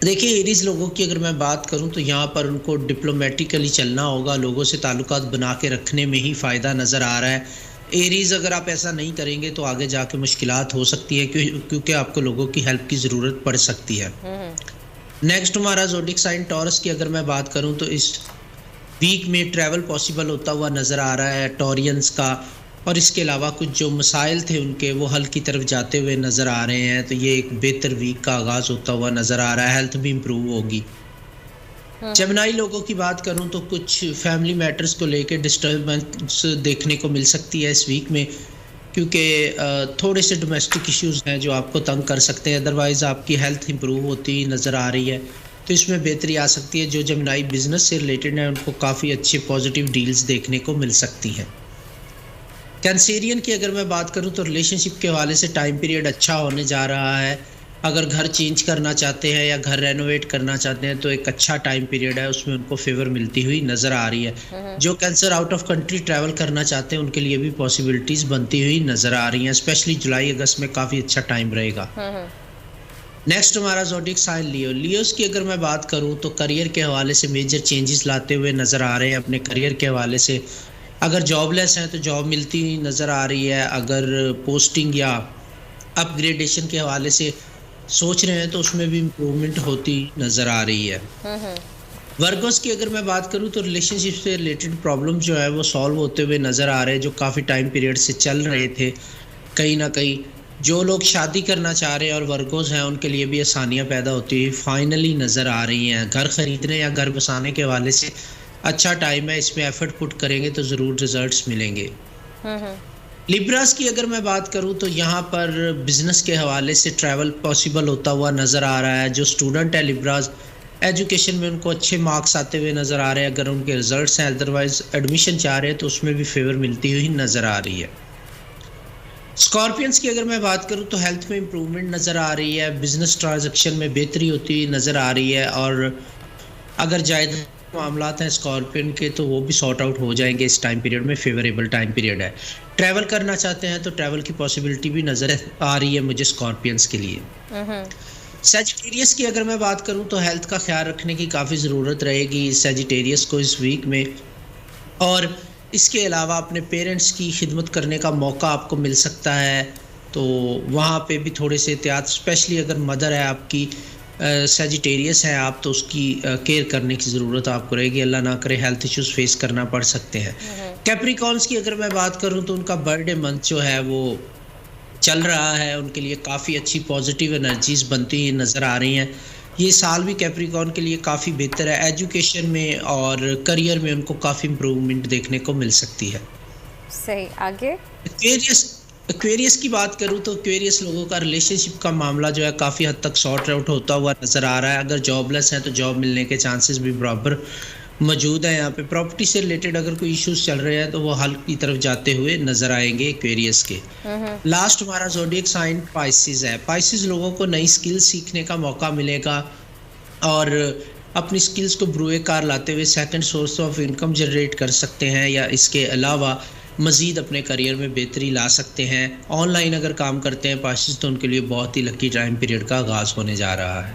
देखिए, एरीज़ लोगों की अगर मैं बात करूँ तो यहाँ पर उनको डिप्लोमैटिकली चलना होगा, लोगों से ताल्लुकात बना के रखने में ही फ़ायदा नज़र आ रहा है। एरीज़ अगर आप ऐसा नहीं करेंगे तो आगे जाके मुश्किलात हो सकती है क्योंकि आपको लोगों की हेल्प की ज़रूरत पड़ सकती है। हुँ, हुँ। नेक्स्ट हमारा ज़ोडिक साइन टॉरस की अगर मैं बात करूँ तो इस वीक में ट्रैवल पॉसिबल होता हुआ नज़र आ रहा है टॉरियंस का। और इसके अलावा कुछ जो मसाइल थे उनके वो हल की तरफ जाते हुए नज़र आ रहे हैं, तो ये एक बेहतर वीक का आगाज़ होता हुआ नज़र आ रहा है, हेल्थ भी इम्प्रूव होगी। हुँ, हुँ। जेमिनी लोगों की बात करूं तो कुछ फैमिली मैटर्स को लेके डिस्टर्बेंस देखने को मिल सकती है इस वीक में, क्योंकि थोड़े से डोमेस्टिक इश्यूज हैं जो आपको तंग कर सकते हैं। अदरवाइज आपकी हेल्थ इंप्रूव होती नज़र आ रही है, तो इसमें बेहतरी आ सकती है। जो जेमिनी बिजनेस से रिलेटेड है उनको काफ़ी अच्छी पॉजिटिव डील्स देखने को मिल सकती हैं। कैंसेरियन की अगर मैं बात करूं तो रिलेशनशिप के हवाले से टाइम पीरियड अच्छा होने जा रहा है। अगर घर चेंज करना चाहते हैं या घर रेनोवेट करना चाहते हैं तो एक अच्छा टाइम पीरियड है, उसमें उनको फेवर मिलती हुई नज़र आ रही है। हुँ, हुँ। जो cancer out of country travel करना चाहते हैं उनके लिए भी पॉसिबिलिटीज़ बनती हुई नज़र आ रही हैं, स्पेशली जुलाई अगस्त में काफ़ी अच्छा टाइम रहेगा। हुँ, हुँ। नेक्स्ट हमारा ज़ोडिक साइन लियो। लियोस की अगर मैं बात करूं तो करियर के हवाले से मेजर चेंजेस लाते हुए नज़र आ रहे हैं। अपने करियर के हवाले से अगर जॉबलेस हैं तो जॉब मिलती हुई नज़र आ रही है। अगर पोस्टिंग या अपग्रेडेशन के हवाले से सोच रहे हैं तो उसमें भी इम्प्रूवमेंट होती नज़र आ रही है। हुँ, हुँ। वर्गोस की अगर मैं बात करूं तो रिलेशनशिप से रिलेटेड प्रॉब्लम जो है वो सॉल्व होते हुए नज़र आ रहे हैं, जो काफ़ी टाइम पीरियड से चल रहे थे। कहीं ना कहीं जो लोग शादी करना चाह रहे हैं और वर्गोस हैं उनके लिए भी आसानियां पैदा होती हुई फाइनली नज़र आ रही हैं। घर खरीदने या घर बसाने के हवाले से अच्छा टाइम है, इसमें एफर्ट पुट करेंगे तो ज़रूर रिजल्ट्स मिलेंगे। हुँ, हुँ। लिब्रास की अगर मैं बात करूं तो यहाँ पर बिजनेस के हवाले से ट्रैवल पॉसिबल होता हुआ नज़र आ रहा है। जो स्टूडेंट है लिब्रास, एजुकेशन में उनको अच्छे मार्क्स आते हुए नज़र आ रहे हैं अगर उनके रिजल्ट्स हैं। अदरवाइज एडमिशन चाह रहे हैं तो उसमें भी फेवर मिलती हुई नज़र आ रही है। स्कॉर्पियंस की अगर मैं बात करूं तो हेल्थ में इंप्रूवमेंट नज़र आ रही है, बिजनेस ट्रांजैक्शन में बेहतरी होती हुई नज़र आ रही है। और अगर जायदाद मामलात हैं स्कॉर्पियन के तो वो भी सॉर्ट आउट हो जाएंगे इस टाइम पीरियड में, फेवरेबल टाइम पीरियड है। ट्रैवल करना चाहते हैं तो ट्रैवल की पॉसिबिलिटी भी नज़र आ रही है मुझे स्कॉर्पियंस के लिए। हुँ, हुँ। सेजिटेरियस की अगर मैं बात करूं तो हेल्थ का ख्याल रखने की काफ़ी ज़रूरत रहेगी सेजिटेरियस को इस वीक में। और इसके अलावा अपने पेरेंट्स की खिदमत करने का मौका आपको मिल सकता है, तो वहाँ पे भी थोड़े से एहतियात, स्पेशली अगर मदर है आपकी सेजिटेरियस है आप, तो उसकी केयर करने की ज़रूरत आपको रहेगी। अल्लाह ना करे हेल्थ इश्यूज फेस करना पड़ सकते हैं। हुँ, हुँ। कैप्रिकॉर्न्स की अगर मैं बात करूं तो उनका बर्थडे मंथ जो है वो चल रहा है, उनके लिए काफ़ी अच्छी पॉजिटिव एनर्जीज बनती हुई नज़र आ रही हैं। ये साल भी कैप्रिकॉर्न के लिए काफ़ी बेहतर है, एजुकेशन में और करियर में उनको काफ़ी इम्प्रूवमेंट देखने को मिल सकती है। सही, आगे? एक्वेरियस एक्वेरियस की बात करूं तो एक्वेरियस लोगों का रिलेशनशिप का मामला जो है काफ़ी हद तक सॉर्ट आउट होता हुआ नज़र आ रहा है। अगर जॉबलेस हैं तो जॉब मिलने के चांसेस भी बराबर मौजूद है। यहाँ पे प्रॉपर्टी से रिलेटेड अगर कोई इश्यूज चल रहे हैं तो वो हल की तरफ जाते हुए नज़र आएंगे एक्वेरियस के। हुँ, हुँ। लास्ट हमारा ज़ोडिएक साइन पाइसिस है। पाइसिस लोगों को नई स्किल सीखने का मौका मिलेगा और अपनी स्किल्स को ब्रुए कार लाते हुए second source of income generate कर सकते हैं, या इसके अलावा मज़ीद अपने करियर में बेहतरी ला सकते हैं। ऑनलाइन अगर काम करते हैं पाइसिस तो उनके लिए बहुत ही लकी टाइम पीरियड का आगाज़ होने जा रहा है।